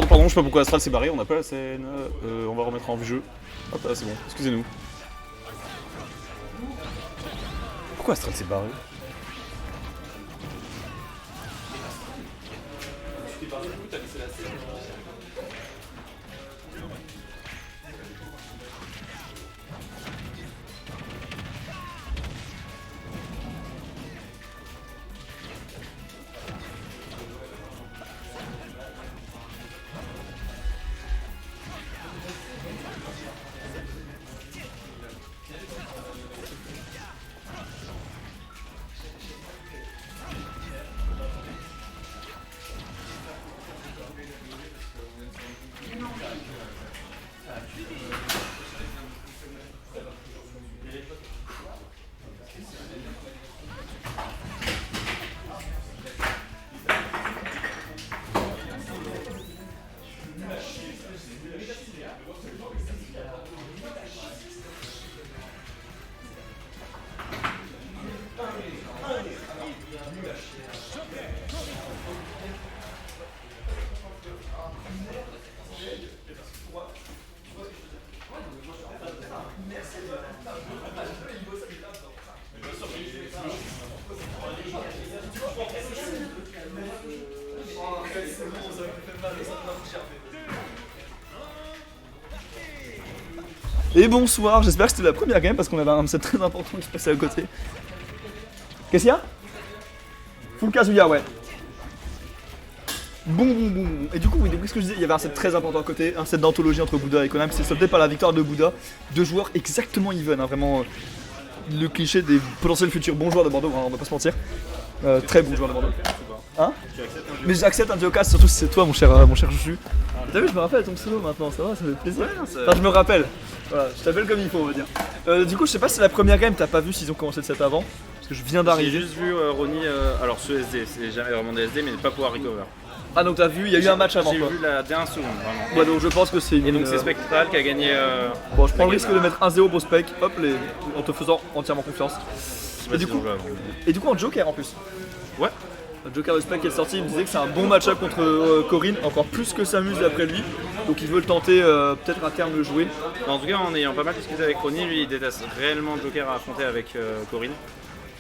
Pardon, je sais pas pourquoi Astral s'est barré, on n'a pas la scène. On va remettre en jeu. Hop là, c'est bon, excusez-nous. Pourquoi Astral s'est barré? Et bonsoir, j'espère que c'était la première game parce qu'on avait un set très important qui se passait à côté. Qu'est-ce qu'il y a? Full Kazuya, ouais. Bon. Et du coup, oui, qu'est-ce que je disais? Il y avait un set très important à côté, un set d'anthologie entre Bouddha et Konami, c'est soldé par la victoire de Bouddha. Deux joueurs exactement even, hein, vraiment le cliché des potentiels futurs bons joueurs de Bordeaux, hein, on va pas se mentir. Très bons joueurs de Bordeaux. Hein? Mais j'accepte un Diocast, surtout si c'est toi, mon cher chouchou. T'as vu, je me rappelle ton pseudo maintenant, ça va, ça fait plaisir. Ouais, enfin, je me rappelle. Voilà, je t'appelle comme il faut, on va dire. Du coup, je sais pas si c'est la première game, t'as pas vu s'ils ont commencé le set avant. Parce que je viens d'arriver. J'ai juste vu Ronnie, alors ce SD, c'est jamais vraiment des SD, mais pas pouvoir recover. Ah, donc t'as vu, il y a eu un match avant. J'ai vu la dernière seconde, vraiment. Ouais, donc je pense que c'est une. Et donc c'est Spectral qui a gagné. Bon, je prends le risque de mettre 1-0 pour Spec, hop, en te faisant entièrement confiance. Et du coup, en Joker en plus. Ouais. Le Joker de Spec qui est sorti, il me disait que c'est un bon match-up contre Corinne, encore plus que Samus après lui. Donc il veut le tenter, peut-être à terme le jouer. En tout cas, en ayant pas mal discuté avec Ronnie, lui il déteste réellement Joker à affronter avec Corinne.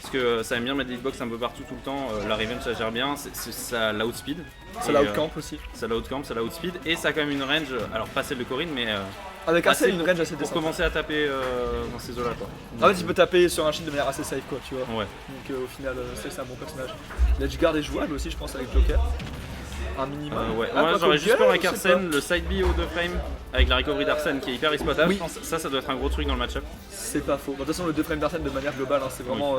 Parce que ça aime bien mettre des hitbox un peu partout tout le temps. La Revenge ça gère bien, ça l'outspeed. Ça l'outcamp aussi. Ça l'outcamp, ça l'outspeed. Et ça a quand même une range, alors pas celle de Corinne, mais. Avec assez une range assez pour décente. commencer à taper dans ces eaux-là, quoi. En fait, il peut taper sur un shield de manière assez safe, quoi, tu vois. Ouais. Donc au final, c'est un bon personnage. L'Edgeguard est jouable aussi, je pense, avec Joker. un minimum. Ouais, Ah, moi quoi j'aurais que juste peur avec je sais Arsène, le side B au 2 frame avec la recovery d'Arsène qui est hyper exploitable. Oui. Je pense que ça doit être un gros truc dans le match-up. C'est pas faux. Bon, de toute façon, le 2 frames d'Arsène de manière globale, hein, c'est vraiment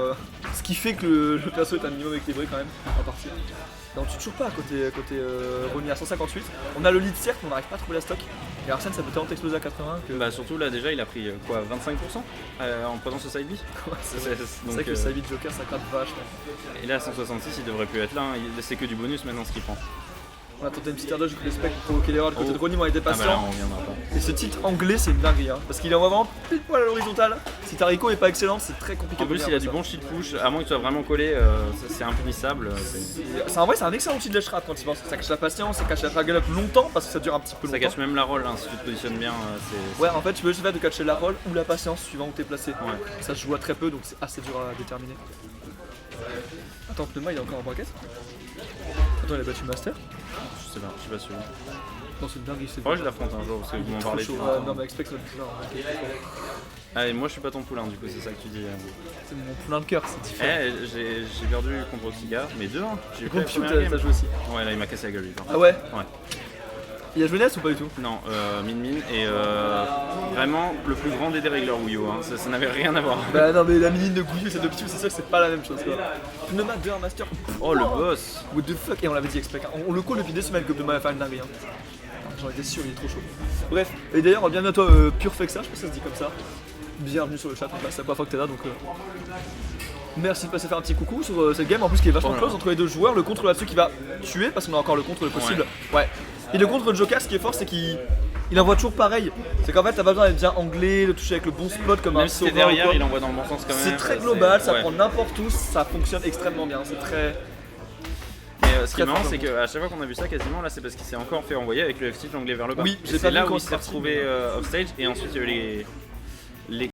ce qui fait que le perso est un minimum équilibré quand même en partie. Et on tue toujours pas côté Ronnie à 158. On a le lead cercle, on n'arrive pas à trouver la stock. Et Arsène, ça peut tellement exploser à 80 que. Bah surtout là déjà il a pris quoi 25% en prenant ce side B. C'est vrai que le side beat Joker ça gratte vachement. Et là à 166 il devrait plus être là, hein. C'est que du bonus maintenant ce qu'il prend. On a tenté une petite air dodge, le spec pour provoquer l'erreur. Le côté de Ronnie, on a été Ah bah là patient. on reviendra pas. Et ce tilt anglais, c'est une dinguerie, hein, parce qu'il envoie vraiment pile poil à l'horizontale. Si ta Rico est pas excellente, c'est très compliqué. En plus de il a venir du comme bon shield push, à moins que tu sois vraiment collé, c'est impunissable. En vrai, c'est un excellent outil de ledge trap quand tu penses. Ça cache la patience, ça cache la drag up longtemps parce que ça dure un petit peu Ça longtemps. cache même la roll hein, si tu te positionnes bien. Ouais, en fait, tu peux juste faire de catcher la roll ou la patience suivant où t'es placé. Ouais. Ça se joue à très peu donc c'est assez dur à déterminer. Attends, Pneuma il est encore en braquette. Attends, il a battu Master. Je sais pas sûr. Non, c'est une dinguerie, c'est Faudrait que je l'affronte un jour parce que vous m'en parlez chaud. tout. Non, mais expect ça va être bizarre, hein. Ah et moi je suis pas ton poulain du coup c'est ça que tu dis. C'est mon poulain de cœur, c'est différent. J'ai perdu contre Oxiga, mais 2-1. J'ai eu Contre la Piu, première game. t'as joué aussi. Ouais là il m'a cassé la gueule lui. Ah ouais Ouais. Il y a jeunesse ou pas du tout? Non, Min et vraiment le plus grand des dérégleurs Wuyo, hein. Ça n'avait rien à voir. Bah non, mais la mini de Gouillou et celle de Piu, c'est sûr que c'est pas la même chose quoi. Pneuma 2 en master. Oh le boss. What the fuck? Et on l'avait dit expect. On le call depuis des semaines que Pneuma va faire une dinguerie. Hein. J'en étais sûr, il est trop chaud. Bref, et d'ailleurs, bienvenue à toi, Purefexa, je pense que ça se dit comme ça. Bienvenue sur le chat, c'est la première fois que t'es là donc. Merci de passer faire un petit coucou sur cette game en plus qui est vachement close entre les deux joueurs. Le contre là-dessus qui va tuer parce qu'on a encore le contre possible. Ouais. Et le contre de Joker, ce qui est fort, c'est qu'il envoie toujours pareil. C'est qu'en fait, t'as pas besoin d'être bien anglais, de toucher avec le bon spot comme Même un si t'es Sora derrière, ou quoi. il envoie dans le bon sens quand même. C'est très global, ça ouais. prend n'importe où, ça fonctionne extrêmement bien. C'est très. Mais ce qui est Très marrant, fort, c'est qu'à chaque fois qu'on a vu ça, quasiment là, c'est parce qu'il s'est encore fait envoyer avec le F-tilt anglais vers le bas. Oui, Et j'ai c'est pas là vu où quand il s'est c'est parti, retrouvé offstage et ensuite il y a eu les